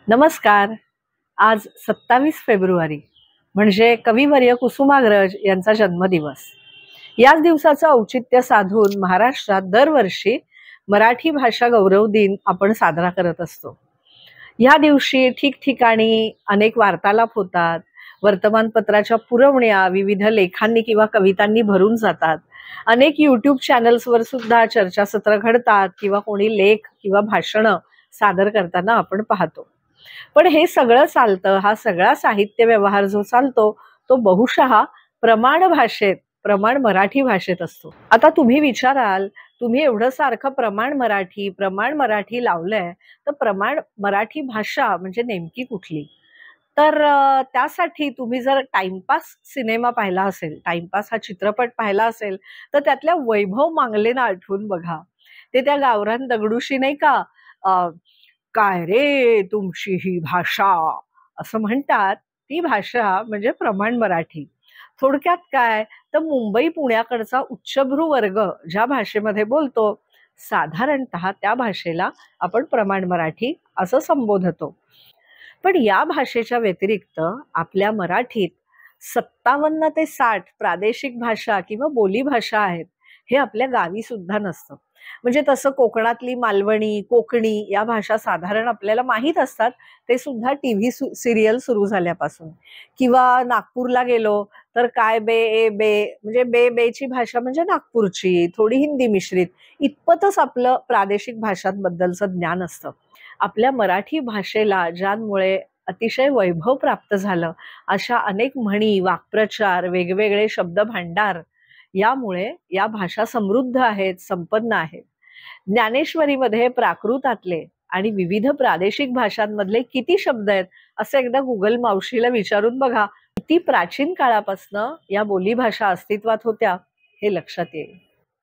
नमस्कार. आज 27 फेब्रुवारी म्हणजे कविवर्य कुसुमाग्रज यांचा जन्मदिवस. याच दिवसाचं औचित्य साधून महाराष्ट्रात दरवर्षी मराठी भाषा गौरव दिन आपण साजरा करत असतो. या दिवशी ठिकठिकाणी अनेक वार्तालाप होतात. वर्तमानपत्राच्या पुरवण्या विविध लेखांनी किंवा कवितांनी भरून जातात. अनेक यूट्यूब चॅनल्सवर सुद्धा चर्चासत्र घडतात किंवा कोणी लेख किंवा भाषणं सादर करताना आपण पाहतो. पण हे सगळं चालतं, हा सगळा साहित्य व्यवहार जो चालतो तो बहुशः प्रमाण भाषेत, प्रमाण मराठी भाषेत असतो. आता तुम्ही विचाराल, तुम्ही एवढं सारखं प्रमाण मराठी लावलंय, तर प्रमाण मराठी भाषा म्हणजे नेमकी कुठली? तर त्यासाठी तुम्ही जर टाइमपास सिनेमा पाहिला असेल, टाइमपास हा चित्रपट पाहिला असेल, तर त्यातल्या वैभव मांगलेंना आठवून बघा. ते त्या गावरान दगडूशी नाही का, "काय रे तुमची ही भाषा" असं म्हणतात. ती भाषा म्हणजे प्रमाण मराठी. थोडक्यात काय, तर मुंबई पुण्याकडचा उच्चभ्रू वर्ग ज्या भाषेमध्ये बोलतो, साधारणतः त्या भाषेला आपण प्रमाण मराठी असं संबोधतो. पण या भाषेच्या व्यतिरिक्त आपल्या मराठीत 57 ते 60 प्रादेशिक भाषा किंवा बोलीभाषा आहेत. हे आपल्या गावी सुद्धा नसतं. म्हणजे तसं कोकणातली मालवणी, कोकणी या भाषा साधारण आपल्याला माहीत असतात. ते सुद्धा टीव्ही सीरियल सुरू झाल्यापासून. किंवा नागपूरला गेलो तर काय बे, ए बे म्हणजे बे, बेची भाषा म्हणजे नागपूरची, थोडी हिंदी मिश्रित. इतपतच आपलं प्रादेशिक भाषांबद्दलचं ज्ञान असतं. आपल्या मराठी भाषेला ज्यांमुळे अतिशय वैभव प्राप्त झालं, अशा अनेक म्हणी, वाक्प्रचार, वेगवेगळे शब्दभांडार यामुळे या भाषा समृद्ध आहेत, संपन्न आहेत. ज्ञानेश्वरीमध्ये प्राकृतातले आणि विविध प्रादेशिक भाषांमधले किती शब्द आहेत, असं एकदा गुगल मावशीला विचारून बघा. किती प्राचीन काळापासनं या बोलीभाषा अस्तित्वात होत्या हे लक्षात येईल.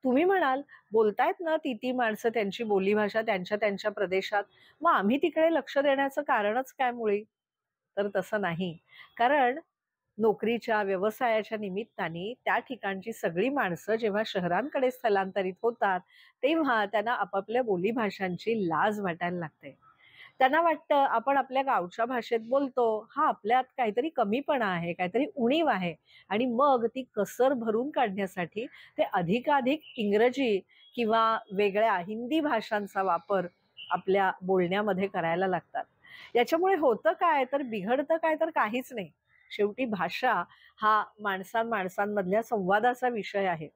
तुम्ही म्हणाल, बोलतायत ना ती माणसं त्यांची बोलीभाषा त्यांच्या त्यांच्या प्रदेशात, मग आम्ही तिकडे लक्ष देण्याचं कारणच काय मुळी? तर तसं नाही. कारण नोकरीच्या, व्यवसायाच्या निमित्ताने त्या ठिकाणची सगळी माणसं जेव्हा शहरांकडे स्थलांतरित होतात, तेव्हा त्यांना आपापल्या बोलीभाषांची लाज वाटायला लागते. त्यांना वाटतं आपण आपल्या गावच्या भाषेत बोलतो, हा आपल्यात काहीतरी कमीपणा आहे, काहीतरी उणीव आहे आणि मग ती कसर भरून काढण्यासाठी ते अधिकाधिक इंग्रजी किंवा वेगळ्या हिंदी भाषांचा वापर आपल्या बोलण्यामध्ये करायला लागतात. याच्यामुळे होतं काय, तर बिघडतं काय, तर काहीच नाही. शेवटी भाषा हा माणसांमधल्या संवादाचा विषय आहे.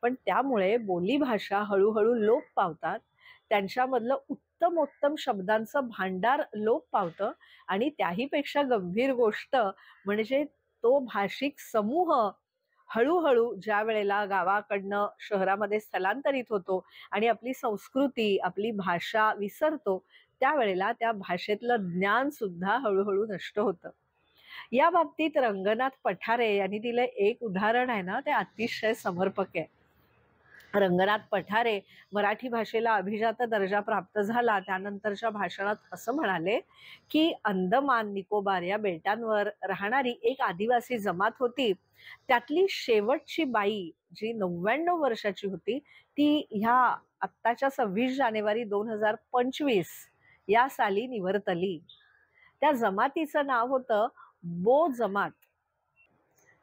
पण त्यामुळे बोलीभाषा हळूहळू लोप पावतात. त्यांच्यामधलं उत्तमोत्तम शब्दांचं भांडार लोप पावतं आणि त्याहीपेक्षा गंभीर गोष्ट म्हणजे तो भाषिक समूह हळूहळू ज्या वेळेला गावाकडनं शहरामध्ये स्थलांतरित होतो आणि आपली संस्कृती, आपली भाषा विसरतो, त्यावेळेला त्या भाषेतलं ज्ञान सुद्धा हळूहळू नष्ट होतं. या बाबतीत रंगनाथ पठारे यांनी दिलं एक उदाहरण आहे ना, ते अतिशय समर्पक आहे. रंगनाथ पठारे मराठी भाषेला अभिजात दर्जा प्राप्त झाला त्यानंतरच्या भाषणात असं म्हणाले, की अंदमान निकोबार या बेटांवर राहणारी एक आदिवासी जमात होती. त्यातली शेवटची बाई जी 99 वर्षाची होती, ती ह्या आत्ताच्या 26 जानेवारी 2025 या साली निवर्तली. त्या जमातीचं नाव होतं बो जमात.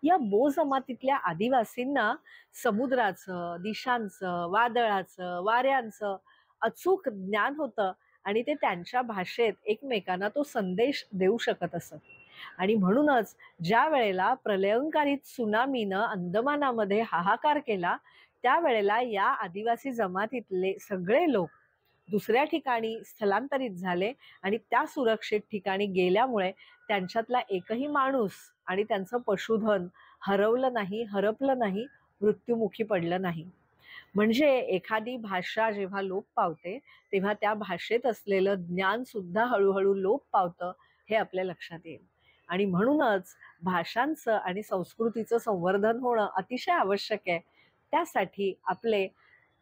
या बो जमातीतल्या आदिवासींना समुद्राचं, दिशांचं, वादळाचं, वाऱ्यांचं अचूक ज्ञान होतं आणि ते त्यांच्या भाषेत एकमेकांना तो संदेश देऊ शकत असत. आणि म्हणूनच ज्या वेळेला प्रलयंकारी त्सुनामीनं अंदमानामध्ये हाहाकार केला, त्यावेळेला या आदिवासी जमातीतले सगळे लोक दुसऱ्या ठिकाणी स्थलांतरित झाले आणि त्या सुरक्षित ठिकाणी गेल्यामुळे त्यांच्यातला एकही माणूस आणि त्यांचं पशुधन हरवलं नाही, हरपलं नाही, मृत्युमुखी पडलं नाही. म्हणजे एखादी भाषा जेव्हा लोप पावते, तेव्हा त्या भाषेत असलेलं ज्ञान सुद्धा हळूहळू लोप पावतं, हे आपल्या लक्षात येईल. आणि म्हणूनच भाषांचं आणि संस्कृतीचं संवर्धन होणं अतिशय आवश्यक आहे. त्यासाठी आपले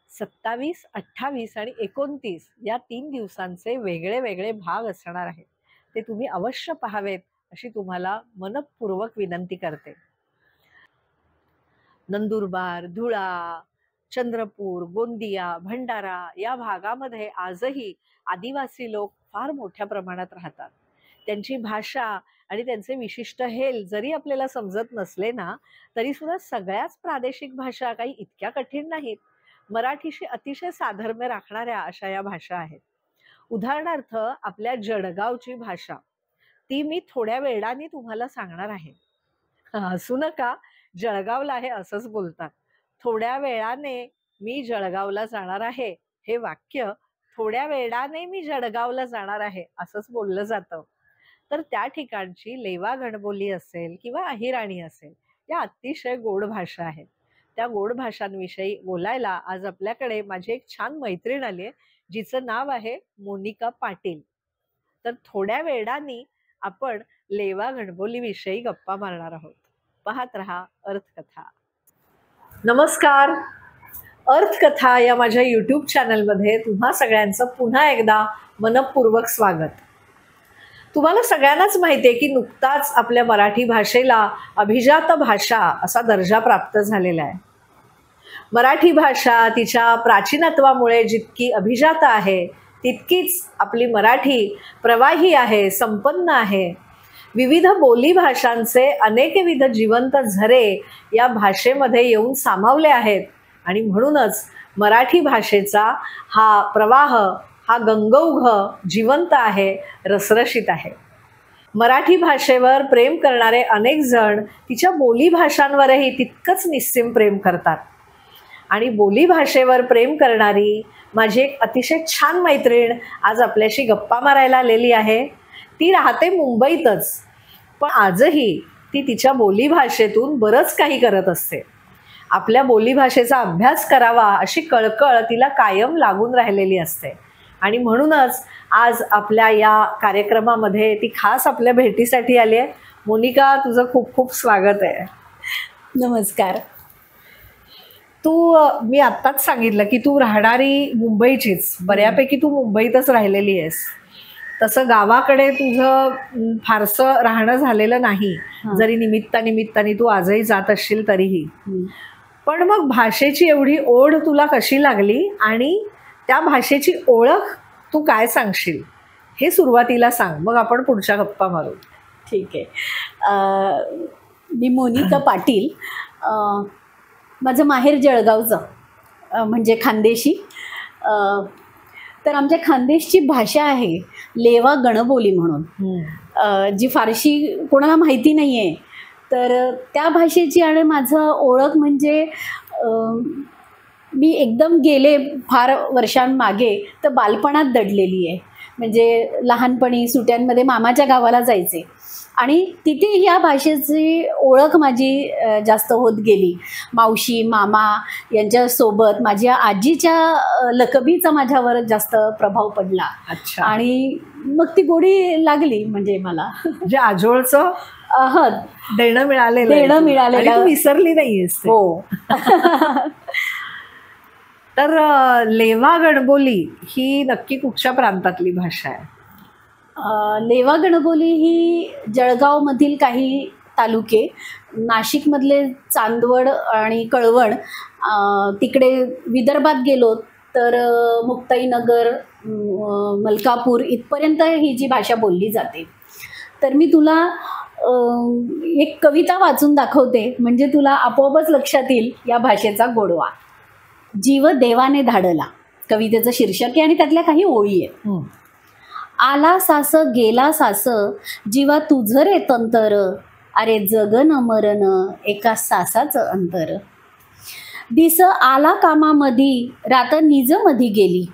27, 28 आणि 29 या 3 दिवसांचे वेगळे वेगळे भाग असणार आहेत. ते तुम्ही अवश्य पाहावेत अशी तुम्हाला मनःपूर्वक विनंती करते. नंदुरबार, धुळा, चंद्रपूर, गोंदिया, भंडारा या भागामध्ये आजही आदिवासी लोक फार मोठ्या प्रमाणात राहतात. त्यांची भाषा आणि त्यांचे विशिष्ट हेल जरी आपल्याला समजत नसले ना, तरी सुद्धा सगळ्याच प्रादेशिक भाषा काही इतक्या कठीण नाहीत. मराठीशी अतिशय साधर्म्य राखणाऱ्या अशा या भाषा आहेत. उदाहरणार्थ आपल्या जळगावची भाषा, ती मी थोड्या वेळाने तुम्हाला सांगणार आहे. हसू नका, जळगावला हे असंच बोलतात. थोड्या वेळाने मी जळगावला जाणार आहे, हे वाक्य थोड्या वेळाने मी जळगावला जाणार आहे असंच बोललं जातं. तर त्या ठिकाणची लेवा गणबोली असेल किंवा अहिराणी असेल, या अतिशय गोड भाषा आहेत. त्या गोड भाषांविषयी बोलायला आज आपल्याकडे माझी एक छान मैत्रीण आली आहे, जिचं नाव आहे मोनिका पाटील. तर थोड्या वेळाने आपण लेवा गणबोली विषयी गप्पा मारणार आहोत. पाहत रहा अर्थकथा. नमस्कार. अर्थकथा या माझ्या यूट्यूब चॅनलमध्ये तुम्हा सगळ्यांचं पुन्हा एकदा मनपूर्वक स्वागत. तुम्हाला सगळ्यांनाच माहिती आहे की नुकताच आपल्या मराठी भाषेला अभिजात भाषा असा दर्जा प्राप्त झालेला आहे. मराठी भाषा तिच्या प्राचीनत्वामुळे जितकी अभिजात आहे, तितकीच आपली मराठी प्रवाही आहे, संपन्न आहे. विविध बोली भाषांचे अनेकविध जिवंत झरे या भाषेमध्ये येऊन सामावले आहेत आणि म्हणूनच मराठी भाषेचा हा प्रवाह, हा गंगौघ जिवंत आहे, रसरशीत आहे. मराठी भाषेवर प्रेम करणारे अनेक जण तिच्या बोली भाषांवरही तितकंच निस्सीम प्रेम करतात. आणि बोली भाषेवर प्रेम करणारी माझी एक अतिशय छान मैत्रीण आज आपल्याशी गप्पा मारायला आलेली आहे. ती राहते मुंबईतच, पण आजही ती तिच्या बोली भाषेतून बरंच काही करत असते. आपल्या बोली भाषेचा अभ्यास करावा अशी कळकळ तिला कायम लागून राहिलेली असते. आणि म्हणूनच आज आपल्या या कार्यक्रमामध्ये ती खास आपल्या भेटीसाठी आली आहे. मोनिका, तुझं खूप खूप स्वागत आहे. नमस्कार. मी आत्ताच सांगितलं की तू राहणारी मुंबईचीच, बऱ्यापैकी तू मुंबईतच राहिलेली आहेस. तसं गावाकडे तुझं फारसं राहणं झालेलं नाही, जरी निमित्ताने तू आजही जात असशील तरीही. पण मग भाषेची एवढी ओढ तुला कशी लागली आणि त्या भाषेची ओळख तू काय सांगशील हे सुरुवातीला सांग, मग आपण पुढच्या गप्पा मारू. ठीक आहे. मी मोनिका पाटील. माझं माहेर जळगावचं, म्हणजे खानदेशी. तर आमच्या खानदेशची भाषा आहे लेवा गणबोली म्हणून, जी फारशी कोणाला माहिती नाही आहे. तर त्या भाषेची आणि माझं ओळख म्हणजे मी एकदम गेले फार वर्षांमागे तर बालपणात दडलेली आहे. म्हणजे लहानपणी सुट्यांमध्ये मामाच्या गावाला जायचे आणि तिथे या भाषेची ओळख माझी जास्त होत गेली. मावशी मामा यांच्यासोबत माझ्या आजीच्या लकबीचा माझ्यावर जास्त प्रभाव पडला. अच्छा. आणि मग ती गोडी लागली म्हणजे मला, जे आजोळचं देणं मिळालेलं तू विसरली नाहीयेस. हो. तर लेवा गणबोली ही नक्की कुठच्या प्रांतातली भाषा आहे? लेवा गणबोली ही जळगावमधील काही तालुके, नाशिकमधले चांदवड आणि कळवण, तिकडे विदर्भात गेलो तर मुक्ताईनगर, मलकापूर इथपर्यंत ही जी भाषा बोलली जाते. तर मी तुला एक कविता वाचून दाखवते, म्हणजे तुला आपोआपच लक्षात येईल या भाषेचा गोडवा. जीव देवाने धाडला, कवितेचं शीर्षक आहे आणि त्यातल्या काही ओळी आहेत. आला सास गेला सास, जीवा तुझं रे तंतर, अरे जगन मरण एका सासाचं अंतर. दिस आला कामामधी, रात निज मधी गेली,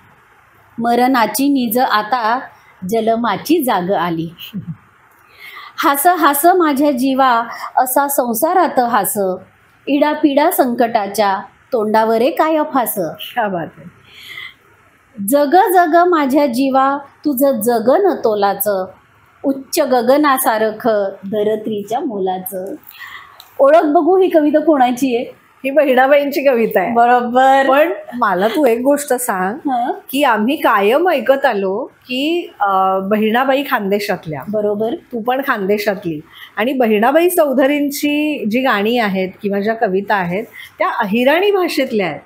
मरणाची निज आता जलमाची जाग आली. हास हास माझ्या जीवा असा संसारात हास, इडापिडा संकटाच्या तोंडावरे काय फास. क्या बात आहे. जग जग माझ्या जीवा तुझं जगन तोलाचं, उच्च गगनासारख धरत्रीच्या मोलाचं. ओळख बघू ही कविता कोणाची आहे? ही बहिणाबाईंची कविता आहे. बरोबर. पण मला तू एक गोष्ट सांग की आम्ही कायम ऐकत आलो की बहिणाबाई खानदेशातल्या. बरोबर. तू पण खानदेशातली. आणि बहिणाबाई चौधरींची जी गाणी आहेत किंवा ज्या कविता आहेत त्या अहिराणी भाषेतल्या आहेत.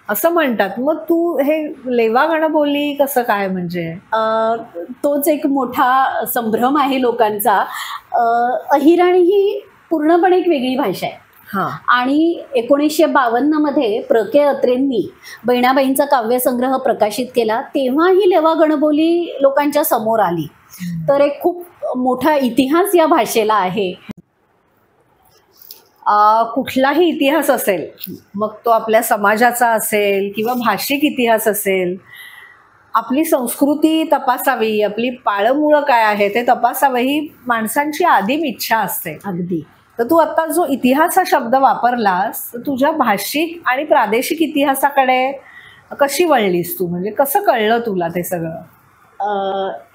असं म्हणतात. मग तू हे लेवा गणबोली कसं काय म्हणजे? तोच एक मोठा संभ्रम आहे लोकांचा. अहिराणी ही पूर्णपणे एक वेगळी भाषा आहे. हां. आणि 1952 मध्ये प्र के अत्रेंनी बहिणाबाईंचा काव्यसंग्रह प्रकाशित केला, तेव्हा ही लेवा गणबोली लोकांच्या समोर आली. तर एक खूप मोठा इतिहास या भाषेला आहे. कुठलाही इतिहास असेल, मग तो आपल्या समाजाचा असेल किंवा भाषिक इतिहास असेल, आपली संस्कृती तपासावी, आपली पाळंमुळं काय आहे ते तपासावं, ही माणसांची आदिम इच्छा असते. अगदी. तर तू आता जो इतिहास हा शब्द वापरलास, तर तुझ्या भाषिक आणि प्रादेशिक इतिहासाकडे कशी वळलीस तू? म्हणजे कसं कळलं तुला ते सगळं?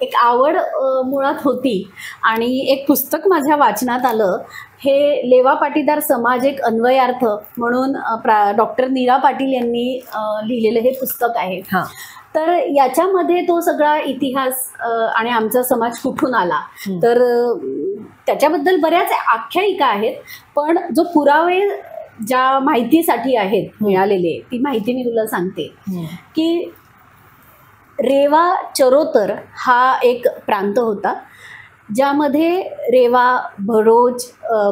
एक आवड मुळात होती आणि एक पुस्तक माझ्या वाचनात आलं. हे लेवा पाटीदार समाज एक अन्वयार्थ म्हणून डॉक्टर नीरा पाटील यांनी लिहिलेलं हे पुस्तक आहे. हां. तर याच्यामध्ये तो सगळा इतिहास आणि आमचा समाज कुठून आला, तर त्याच्याबद्दल बऱ्याच आख्यायिका आहेत. पण जो पुरावे ज्या माहितीसाठी आहेत मिळालेले, ती माहिती मी तुला सांगते. की रेवा चरोतर हा एक प्रांत होता, ज्यामध्ये रेवा, भरोच,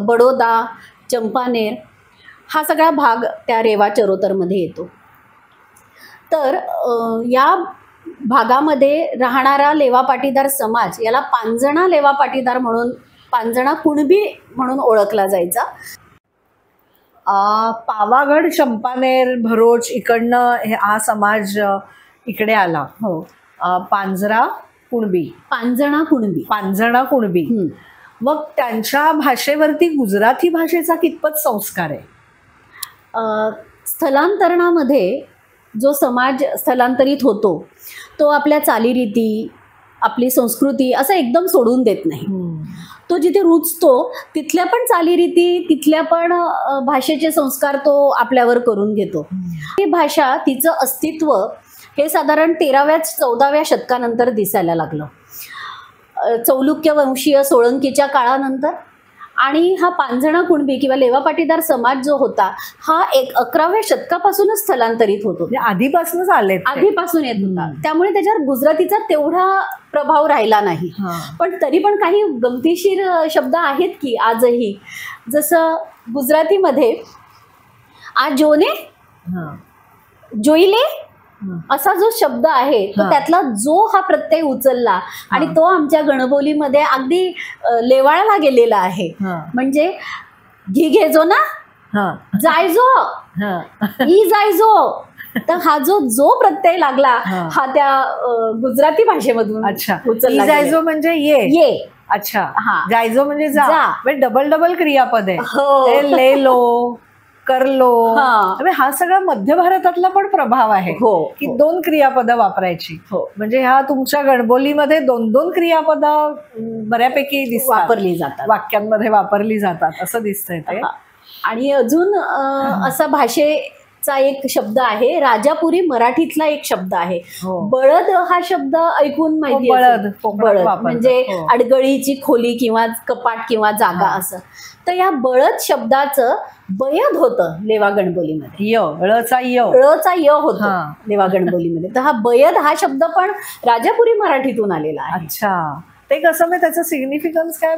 बडोदा, चंपानेर हा सगळा भाग त्या रेवा चरोतरमध्ये येतो. तर या भागामध्ये राहणारा लेवा पाटीदार समाज याला पांजणा लेवा पाटीदार म्हणून, पांजणा कुणबी म्हणून ओळखला जायचा. पावागड, चंपानेर, भरोच इकडनं हा समाज इकडे आला. हो. पांजरा कुणबी, पांजणा कुणबी. मग त्यांच्या भाषेवरती गुजराती भाषेचा कितपत संस्कार आहे? स्थलांतरणामध्ये जो समाज स्थलांतरित होतो तो आपल्या चालीरीती, आपली संस्कृती असं एकदम सोडून देत नाही. तो जिथे रुजतो तिथल्या पण चालीरीती, तिथल्या पण भाषेचे संस्कार तो आपल्यावर करून घेतो. ही भाषा, तिचं अस्तित्व हे साधारण 13व्या-14व्या शतकानंतर दिसायला लागलं. चौलुक्य वंशीय सोळंकीच्या काळानंतर. आणि हा पांजणा कुणबी किंवा लेवा पाटीदार समाज जो होता हा 11व्या शतकापासूनच स्थलांतरित होतो. आधीपासूनच आधीपासून येत होता. त्यामुळे त्याच्यावर गुजरातीचा तेवढा प्रभाव राहिला नाही. पण तरी पण काही गमतीशीर शब्द आहेत की आजही. जसं गुजरातीमध्ये आजोने, जोईले असा जो शब्द आहे तो त्यातला जो हा प्रत्यय उचलला आणि तो आमच्या गणबोलीमध्ये अगदी लेवाळाला गेलेला आहे. म्हणजे घी घेजो ना, जायजो, ई जायजो. तर हा जो प्रत्यय लागला हा त्या गुजराती भाषेमधून उचलला. जायजो म्हणजे ये. अच्छा. जायजो म्हणजे जा. डबल क्रियापद आहे. ले लो, करलो. हा सगळा मध्य भारतातला पण प्रभाव आहे की 2 क्रियापद वापरायची. म्हणजे ह्या तुमच्या गणबोलीमध्ये 2 क्रियापद बऱ्यापैकी वापरली जातात, वाक्यांमध्ये वापरली जातात असं दिसतंय ते. आणि अजून असा भाषेचा एक शब्द आहे, राजापुरी मराठीतला एक शब्द आहे बळद. हा शब्द ऐकून माहिती, बळद म्हणजे अडगळीची खोली किंवा कपाट किंवा जागा असं. तर या बळद शब्दाचं बयद होतं लेवा गणबोलीमध्ये. ळचा य होतं लेवा गणबोलीमध्ये. तर हा बयद हा शब्द पण राजापुरी मराठीतून आलेला आहे. अच्छा. ते कसं, म्हणजे त्याचं सिग्निफिकन्स काय?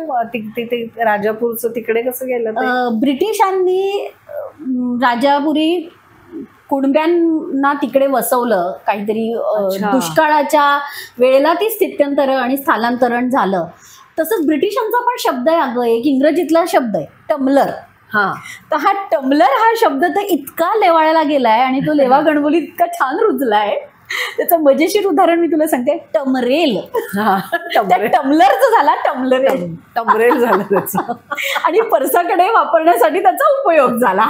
तिथे राजापूरचं तिकडे कसं गेलं? ब्रिटिशांनी राजापुरी कुणब्यांना तिकडे वसवलं काहीतरी. दुष्काळाच्या वेळेला ती स्थित्यंतरण आणि स्थलांतरण झालं. तसंच ब्रिटिशांचा पण शब्द आहे अगं, एक इंग्रजीतला शब्द आहे टम्लर. तर हा टम्लर हा शब्द तर इतका लेवाळ्याला गेलाय आणि तो लेवा गणबोलीत इतका छान रुजलाय. त्याचं मजेशीर उदाहरण मी तुला सांगते. टमरेल. टम्लरचं झाला टमरेल झालं त्याचं. आणि परसाकडे वापरण्यासाठी त्याचा उपयोग झाला.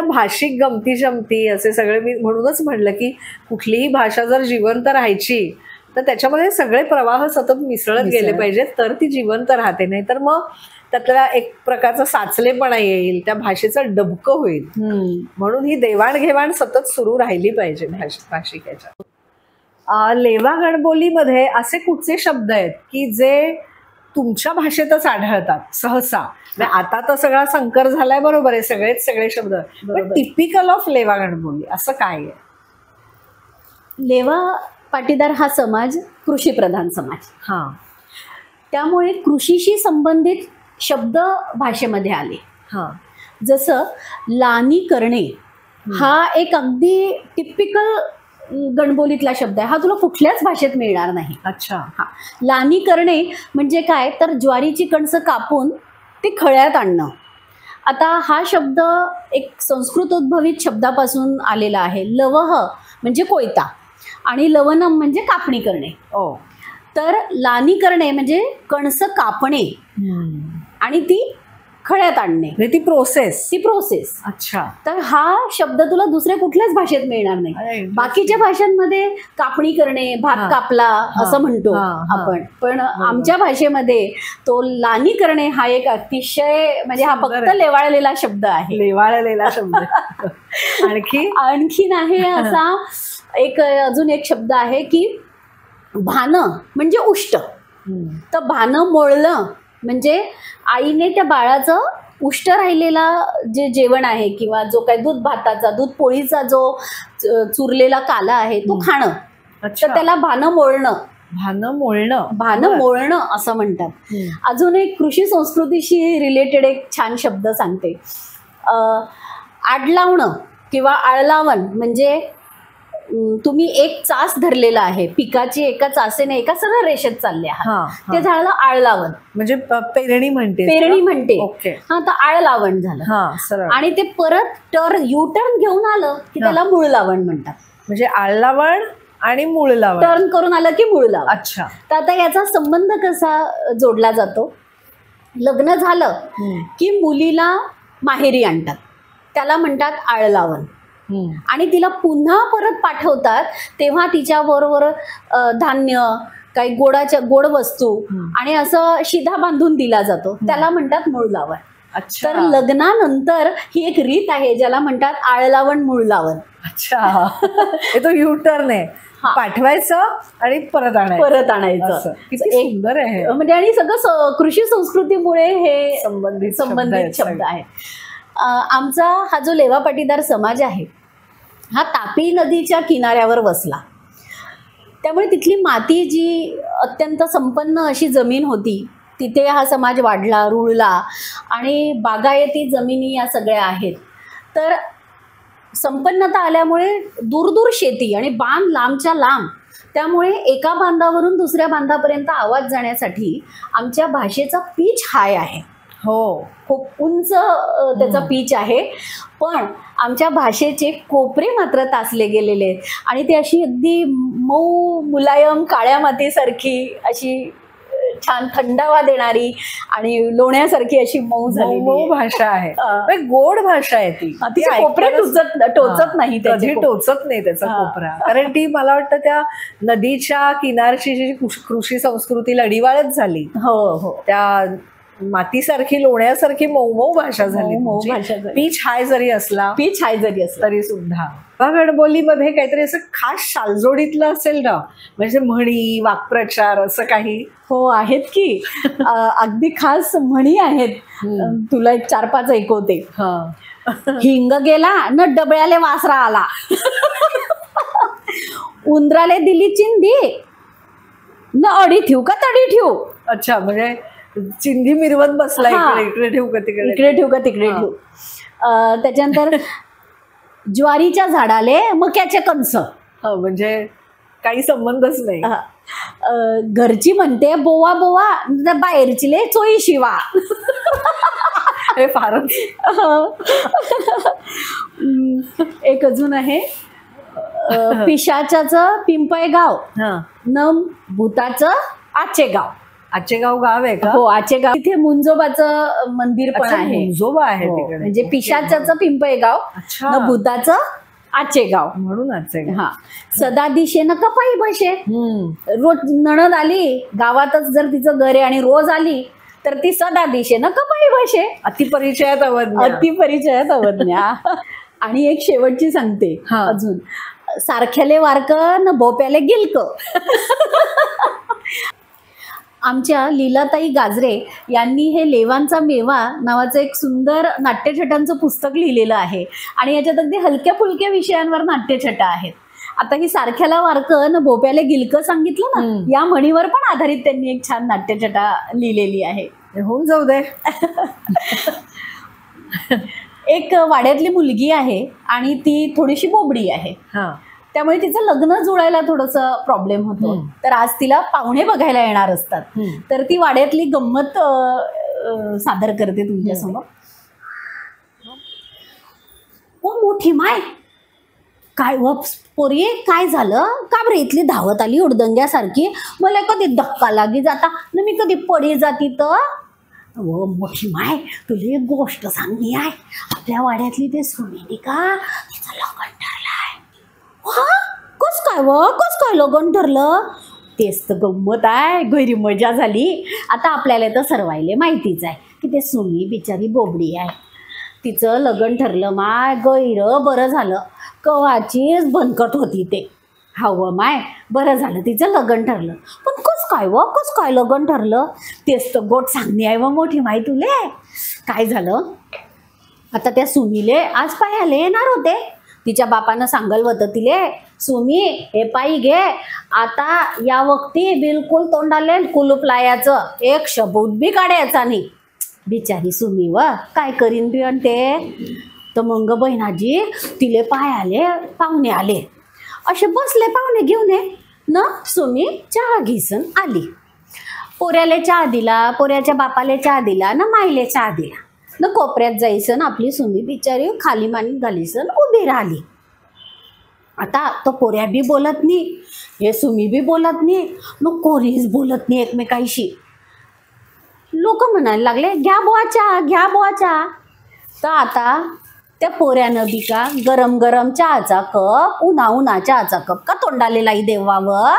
भाषिक गमती जमती असे सगळे, मी म्हणूनच म्हणलं की कुठलीही भाषा जर जिवंत राहायची तर त्याच्यामध्ये सगळे प्रवाह सतत मिसळत गेले पाहिजेत, तर ती जिवंत राहते. नाही तर मग त्यातला एक प्रकारचा साचलेपणा येईल, त्या भाषेचं डबकं होईल. म्हणून ही देवाणघेवाण सतत सुरू राहिली पाहिजे भाषिकाच्या. लेवा गणबोलीमध्ये असे कुठचे शब्द आहेत की जे तुमच्या भाषेतच आढळतात सहसा. आता तर सगळा संकर झालाय, बरोबर आहे, सगळे शब्द. टिपिकल ऑफ लेवा गणबोली असं काय आहे? लेवा पाटीदार हा समाज कृषीप्रधान समाज. हां, त्यामुळे कृषीशी संबंधित शब्द भाषेमध्ये आले. हां, जसं लानी करणे हा एक अगदी टिपिकल गणबोलीतला शब्द आहे. हा तुला कुठल्याच भाषेत मिळणार नाही. अच्छा. हा, लानी करणे म्हणजे काय, तर ज्वारीची कणसं कापून ती खळ्यात आणणं. आता हा शब्द एक संस्कृतोद्भवित शब्दापासून आलेला आहे. लवह म्हणजे कोयता आणि लवनम म्हणजे कापणी करणे. तर लानी करणे म्हणजे कणसं कापणे आणि ती खळ्यात आणणे, ती प्रोसेस. अच्छा. तर हा शब्द तुला दुसऱ्या कुठल्याच भाषेत मिळणार नाही. बाकीच्या भाषांमध्ये कापणी करणे, भात कापला असं म्हणतो आपण, पण आमच्या भाषेमध्ये तो लानी करणे हा एक अतिशय म्हणजे हा फक्त लेवाळलेला शब्द आहे. लेवाळलेला शब्द. आणखीन आहे असा एक अजून एक शब्द आहे की भानं म्हणजे उष्ट. तर भानं मोळलं म्हणजे आईने त्या बाळाचं उष्ट राहिलेला जे जेवण आहे किंवा जो काही दूध भाताचा, दूध पोळीचा जो चुरलेला काला आहे तो खाणं. तर त्याला भानं मोळणं असं म्हणतात. अजून एक कृषी संस्कृतीशी रिलेटेड एक छान शब्द सांगते. आडलावणं किंवा आळलावण म्हणजे तुम्ही एक चास धरलेला आहे, पिकाची एका चासेने एका सरळ रेषेत चालले आहात, ते झालं आळलावण. म्हणजे पेरणी म्हणते. हा, तर आळलावण झालं. आणि ते परत यू टर्न घेऊन आलं की त्याला मूळ लावण म्हणतात. म्हणजे आळलावण आणि मूळ लावण टर्न करून आलं की मूळ लावण. अच्छा. तर आता याचा संबंध कसा जोडला जातो? लग्न झालं की मुलीला माहेरी आणतात, त्याला म्हणतात आळलावण. आणि तिला पुन्हा परत पाठवतात तेव्हा तिच्या बरोबर धान्य, काही गोड वस्तू आणि असं शिधा बांधून दिला जातो, त्याला म्हणतात मूळ लावण. तर लग्नानंतर ही एक रीत आहे ज्याला म्हणतात आळलावण मूळ लावण. अच्छा. तो युटर्न आहे, पाठवायचं आणि परत आणायचं. किती सुंदर आहे म्हणजे. आणि सगळं कृषी संस्कृतीमुळे हे संबंधित शब्द आहेत. आमचा हा जो लेवा पाटीदार समाज आहे हा तापी नदीच्या किनाऱ्यावर वसला. त्यामुळे तिथली माती जी अत्यंत संपन्न अशी जमीन होती, तिथे हा समाज वाढला, रुळला आणि बागायती जमिनी या सगळ्या आहेत. तर संपन्नता आल्यामुळे दूर शेती आणि बांध लांबच्या लांब, त्यामुळे एका बांधावरून दुसऱ्या बांधापर्यंत आवाज जाण्यासाठी आमच्या भाषेचा पीच हाय आहे. खूप उंच त्याचा पीच आहे. पण आमच्या भाषेचे कोपरे मात्र तासले गेलेले आहेत आणि ते अशी अगदी मऊ मुलायम काळ्या मातीसारखी अशी छान थंडावा देणारी आणि लोण्यासारखी अशी मऊ भाषा आहे. गोड भाषा आहे ती. कोपरे टोचत नाही, टोचत नाही त्याचा कोपरा. कारण ती मला वाटतं त्या नदीच्या किनारची जी कृषी संस्कृती लढीवाळच झाली. त्या मातीसारखी, लोण्यासारखी मऊ भाषा झाली. पीच हाय जरी असला तरी सुद्धा गणबोलीमध्ये काहीतरी असं खास शालजोडीतलं असेल ना, म्हणजे म्हणी, वाक्प्रचार असं काही? हो, आहेत की. अगदी खास म्हणी आहेत. तुला एक 4-5 ऐकवते. हिंग गेला न डबळ्याले वासरा आला, उंदराले दिली चिंधी न अडी ठेवू का तडी ठेवू. अच्छा, म्हणजे चिंधी मिरवत बसला, इकडे ठेवू का तिकडे ठेवू. त्याच्यानंतर ज्वारीच्या झाडाले मक्याचे कणस, म्हणजे काही संबंधच नाही. घरची म्हणते बोवा बोवा, बाहेरची ले चोई शिवा. हे फारच. एक अजून आहे, पिशाचाचं पिंपळ गाव न भूताचं आचेगाव. आचेगाव गाव आहे का? हो, आचेगाव. तिथे मुंजोबाचं मंदिर पण आहे. मुंजोबा आहे तिकडे. म्हणजे पिशाचाचं पिंपळगाव न भूताचं आचेगाव म्हणून आचेगाव. हा. सदा दिशेनं कपाई बसे. रोज नणद आली गावातच जर तिचं घर आहे आणि रोज आली तर ती सदा दिशेनं कपाई बसे. अतिपरिचयात अवज्ञा. आणि एक शेवटची सांगते अजून, सारख्याले वारक न भोप्याले गिलक. आमच्या लीलाताई गाजरे यांनी हे लेवांचा मेवा नावाचं एक सुंदर नाट्यछटांचं पुस्तक लिहिलेलं आहे आणि याच्यात अगदी हलक्या फुलक्या विषयांवर नाट्यछटा आहेत. आता ही सारख्याला वारकं न भोप्याला गिलकं सांगितलं ना, या म्हणीवर पण आधारित त्यांनी एक छान नाट्यछटा लिहिलेली आहे. होऊन जाऊ दे. एक वाड्यातली मुलगी आहे आणि ती थोडीशी बोबडी आहे. त्यामुळे तिचं लग्न जुळायला थोडंसं प्रॉब्लेम होतो. तर आज तिला पाहुणे बघायला येणार असतात. तर ती वाड्यातली गंमत सादर करते तुमच्यासमोर. ओ मोठी माय, काय व पोरी, काय झालं? का बरं इथली धावत आली उडदंग्यासारखी? मला कधी धक्का लागी जाता न मी कधी पडी जाती तर. व मोठी माय, तुला एक गोष्ट सांगली आहे. आपल्या वाड्यातली ते सुनीली का, तिचं लग्न ठरलंय. कस काय व, कस काय लगन ठरलं? तेच तर गंमत आहे, गैरी मजा झाली. आता आपल्याला तर सर्वायले माहितीच आहे की ते सुनी बिचारी बोबडी आहे. तिचं लगन ठरलं माय, गैर बरं झालं. कवाचीच बनकट होती ते. हवं माय, बरं झालं तिचं लगन ठरलं. पण कस काय व, कस काय लगन ठरलं? तेच तर गोट सांगणी आहे व मोठी माय तुले. काय झालं, आता त्या सुमीले आज पायाला येणार होते. तिच्या बापानं सांगल होतं तिले, सुमी हे पायी घे, आता या वक्ती बिलकुल तोंडाले कुलूप लायाचं, एक शब्द बी काढायचा नाही. बिचारी सुमी व काय करीन बी ते. तर मग बहिणाजी तिले पायाले पाहुणे आले. असे बसले पाहुणे घेऊन न सुमी चहा घेसन आली. पोऱ्याले चहा दिला, पोऱ्याच्या बापाले चहा दिला न माईले चहा दिला न कोपऱ्यात जायसन. आपली सुमी बिचारी खाली मानी घालीसन उभी राहिली. आता तो पोऱ्या बी बोलत नाही, हे सुमी बी बोलत नाही, न कोणीच बोलत नाही एकमेकांशी. लोक म्हणायला लागले, घ्या बुवा चहा, घ्या बुवा चहा. तर आता त्या पोऱ्यानं बी का गरम गरम चहाचा कप, उन्हा चहाचा कप का तोंडाले लाई देवावं.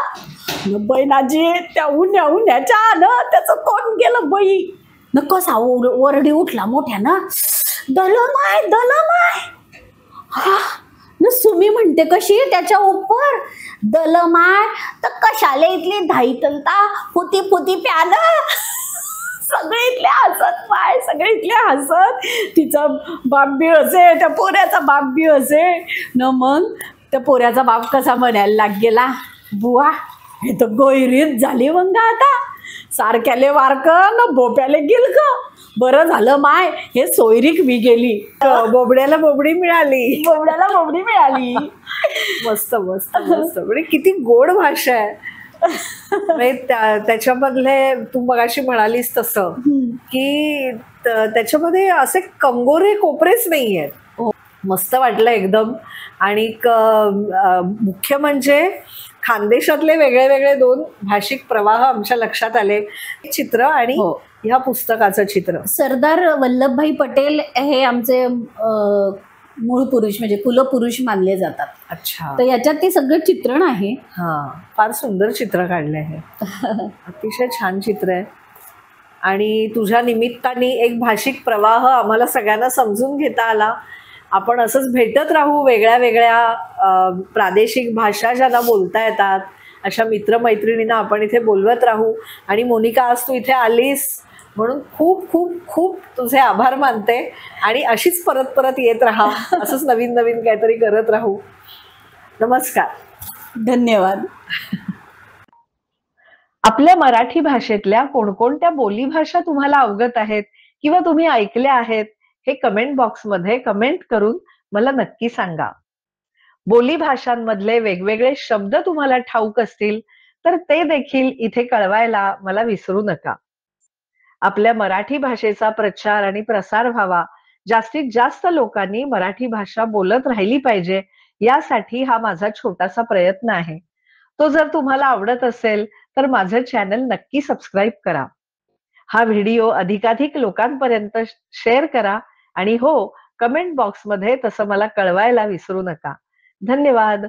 बहिणाजी त्या उन्ह्या चहानं त्याचं तोंड गेलं बाई. न कसा वरडी उठला मोठ्यानं, दलमाय दलमाय. हा न सुमी म्हणते कशी त्याच्या उपर, दलमाय तर कशाले इथली धाई तलता फुती फुती प्यानं. सगळे इथले हसत माय, सगळे इथले हसत. तिचा बाप बी असे, त्या पोऱ्याचा बाप बी असे न. मग त्या पोऱ्याचा बाप कसा म्हणायला लाग गेला, बुवा हे तर गैरीत झाली मग आता. सारख्याले वारक न भोप्याले गिलक. बरं झालं माय हे सोयरीक मी गेली. बोबड्याला बोबडी मिळाली, बोबड्याला बोबडी मिळाली. मस्त मस्त मस्त. म्हणजे किती गोड भाषा आहे. त्याच्यामधले तू मगाशी म्हणालीस तसं की त्याच्यामध्ये असे कंगोरे कोपरेच नाही आहेत. मस्त वाटलं एकदम. आणि मुख्य म्हणजे खानदेशातले वेगळे वेगळे दोन भाषिक प्रवाह आमच्या लक्षात आले. चित्र आणि ह्या पुस्तकाचं चित्र. सरदार वल्लभभाई पटेल हे आमचे मूळ पुरुष म्हणजे कुलपुरुष मानले जातात. अच्छा. तर याच्यात ते सगळं चित्रण आहे. फार सुंदर चित्र काढलं आहे. अतिशय छान चित्र आहे. आणि तुझ्या निमित्ताने एक भाषिक प्रवाह आम्हाला सगळ्यांना समजून घेता आला. आपण असंच भेटत राहू. वेगळ्या वेगळ्या प्रादेशिक भाषा ज्यांना बोलता येतात अशा मित्रमैत्रिणींना आपण इथे बोलवत राहू. आणि मोनिका, आज तू इथे आलीस म्हणून खूप खूप खूप तुझे आभार मानते. आणि अशीच परत परत येत राहा, असंच नवीन नवीन काहीतरी करत राहू. नमस्कार. धन्यवाद. आपल्या मराठी भाषेतल्या कोणकोणत्या बोलीभाषा तुम्हाला अवगत आहेत किंवा तुम्ही ऐकल्या आहेत हे कमेंट बॉक्समध्ये कमेंट करून मला नक्की सांगा. बोलीभाषांमधले वेगवेगळे शब्द तुम्हाला ठाऊक असतील तर ते देखील इथे कळवायला मला विसरू नका. आपल्या मराठी भाषेचा प्रचार आणि प्रसार व्हावा, जास्तीत जास्त लोकांनी मराठी भाषा बोलत राहिली पाहिजे, यासाठी हा माझा छोटासा प्रयत्न आहे. तो जर तुम्हाला आवडत असेल तर माझं चॅनल नक्की सबस्क्राईब करा. हा व्हिडिओ अधिकाधिक लोकांपर्यंत शेअर करा. आणि हो, कमेंट बॉक्समध्ये तसं मला कळवायला विसरू नका. धन्यवाद.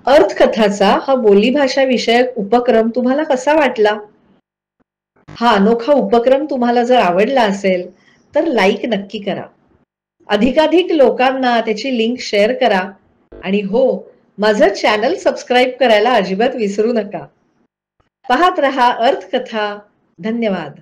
अर्थकथाचा हा बोलीभाषा विषयक उपक्रम तुम्हाला कसा वाटला? हा अनोखा उपक्रम तुम्हाला जर आवडला असेल तर लाईक नक्की करा. अधिकाधिक लोकांना त्याची लिंक शेअर करा आणि हो, माझं चॅनल सबस्क्राईब करायला अजिबात विसरू नका. पाहत रहा अर्थकथा. धन्यवाद.